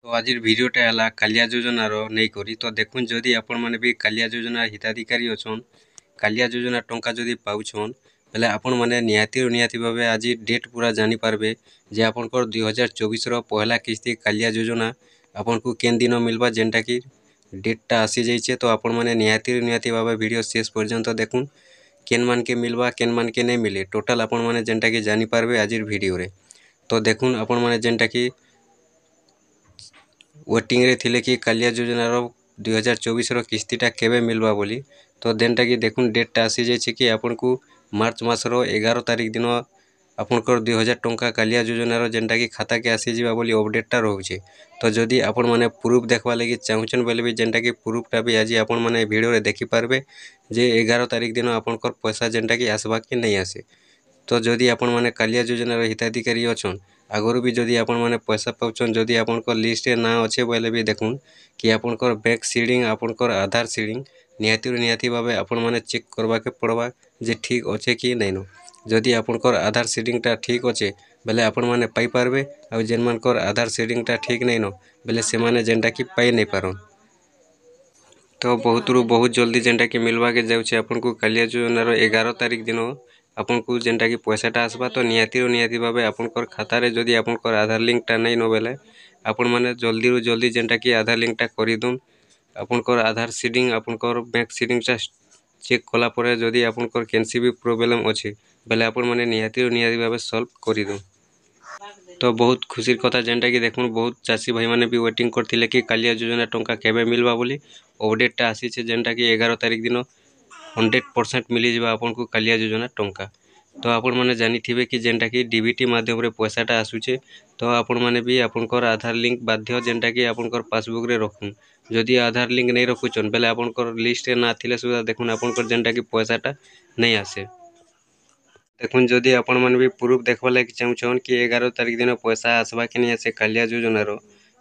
तो आज भिडियोटा है कालिया योजनार नहीं करी तो देखुन जदि आपण मैंने भी कालिया योजना हिताधिकारी अच्छन कालिया योजना टंका जदि पाउछन बेले आपण मैंने निहाती भाव आज डेट पूरा जानीपारे जे आपंकर 2024 पहला किस्ती कालिया योजना आपन को केन दिन मिलवा जेनटा कि डेटटा आसी जाइए। तो आपण मैंने निहाती भाव वीडियो शेष पर्यंत देखुन केन मान के मिलवा केन मान के नहीं मिले टोटाल आपण मैंने जेनटा कि जानीपारे आज वीडियो रे। तो देखुन आपण मैंने जेनटा कि वेटिंग रे थिले कि कालिया योजनार 2024 किस्तीटा केबे मिलवा बोली। तो देनटा कि देखुन डेटटा आसी जाइए कि आपन को मार्च मासर 11 तारिख दिन आपनकर 2000 टंका कालिया योजनार जेनटा कि खाता के आसी जावा बोली अपडेटटा रोचे। तो जदि आपण माने प्रूफ देखवा लगी चाहूछन बोले भी जेनटा कि प्रूफटा भी आज आपण माने वीडियो रे देखि पारबे जे 11 तारिख दिन आपनकर पैसा जेनटा कि आसबा कि नहीं आसे। तो जदि आपण माने कालिया योजनार हिताधिकारी अच्छन आगुरी भी जदि आपण माने पैसा पाउछन जदि आपनकर लिस्ट ना अच्छे बोले भी देखुन कि आपनकर बैंक सीडिंग आपनकर आधार सीडिंग निहाती भाव आपण माने चेक करवा के पड़वा जे ठीक अच्छे कि नहीं नो। जदि आपनकर आधार सीडिंगटा ठीक अच्छे बेले आपण माने पाई पारबे आ जेन मानकर आधार सीडिंगटा ठीक नहीं नो बेले से माने जेनटा कि पाई नहीं पारन। तो बहुत रु बहुत जल्दी जेनटा कि मिलवा के जाउछे आपन को कालिया योजनार 11 तारिख दिन आपन को जेनटा कि पैसाटा आसबा। तो निहाती भाव आपनकर खाता रे जदि आपनकर आधार लिंकटा नहीं नो बेले आपण माने जल्दी रु जल्दी जेनटा कि आधार लिंकटा करि दुन आपनकर आधार सीडिंग आपनकर बैंक सीडिंगटा चेक कला परे जदि आपनकर केनसी भी प्रॉब्लम अच्छे बेले आपण माने निहाती भाव सॉल्व करि दुन। तो बहुत खुशी कथा जेनटा कि देखुन बहुत चाषी भाई मैंने भी वेटिंग करथिले कि कालिया योजना टंका केबे मिलवा बोली अपडेटटा आसी छे जेनटा कि 11 तारिख दिन 100% मिली जावा आपन को कालिया योजना टंका। तो आपण माने जानी थिबे कि जेनटा कि डीबीटी माध्यम रे पैसाटा आसुचे। तो आपण माने भी आपनकर आधार लिंक बाध्य जेनटा कि आपनकर पासबुक रे रखुन जदि आधार लिंक नहीं रखुचन बेले आपनकर लिस्ट रे ना थिले सुधा देखुन आपनकर जेनटा कि पैसाटा नहीं आसे। देखुन जदि आपण माने भी प्रूफ देखवा लगी चाहूछन कि 11 तारिख दिन पैसा आसबा कि नहीं आसे कालिया योजनार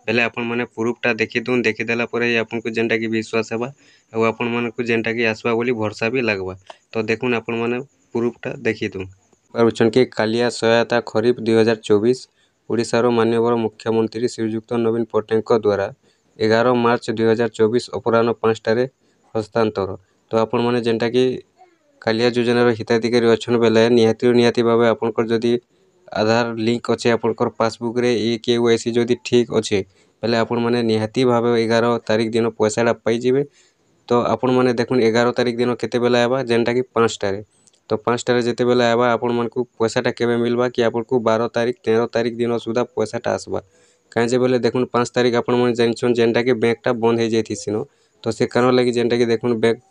बेले आपण माने प्रूफटा देखि दुन देखि देला परे आपन को जेनटा कि विश्वास हेबा और आपण माने को जेनटा कि आसबा बोली भरोसा भी लागबा। तो देखुन आपण माने प्रूफटा देखि दुन पारुछन कि कालिया सहायता खरीफ 2024 ओडिशार माननीय मुख्यमंत्री श्रीयुक्त नवीन पट्टनायक द्वारा 11 मार्च 2024 अपराह्न 5 टारे हस्तांतर। तो आपण माने जेनटा कि कालिया योजनार हिताधिकारी अच्छन बेले निहाती भाव आपनकर जदि आधार लिंक अच्छे आपनकर पासबुक रे KYC जदि ठीक अच्छे बेले आपण माने निहाती भाव 11 तारिख दिन पैसाटा पाई जिवे। तो आपण माने देखुन 11 तारिख दिन केते बेला आबा जेनटा कि 5 टारे। तो 5 टारे जेते बेला आबा आपण मन को पैसाटा केबे मिलवा कि आपन को 12 तारिख 13 तारिख दिन सुधा पैसाटा आसबा। काहे जे बेले देखुन 5 तारिख आपण मन जानछन जेनटा कि बैंकटा बंद हे जाइथिसिनो। तो से कारण लागि जेनटा कि देखुन बैंक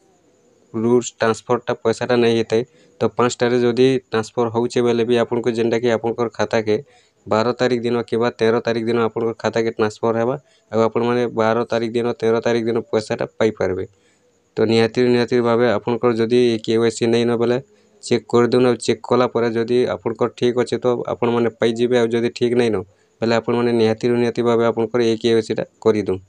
रूल्स ट्रांसफरटा पैसाटा नहीं हेतै। तो 5 टारे जदि ट्रांसफर होउछे बेले भी आपन को जेनटा कि आपनकर खाता के 12 तारिख दिन कि 13 तारिख दिन आपनकर खाता के ट्रांसफर हेबा आ आपण माने 12 तारिख दिन 13 तारिख दिन पैसाटा पाई पारबे। तो निहाती भाव आपनकर जदि KYC नहीं न बेले चेक कर दुन चेक कला परे जदि आपनकर ठीक अच्छे तो आपण माने पाई जिबे आ जदि ठीक नहीं न बेले आपण माने निहाती भाव आपनकर KYCटा करि दुन।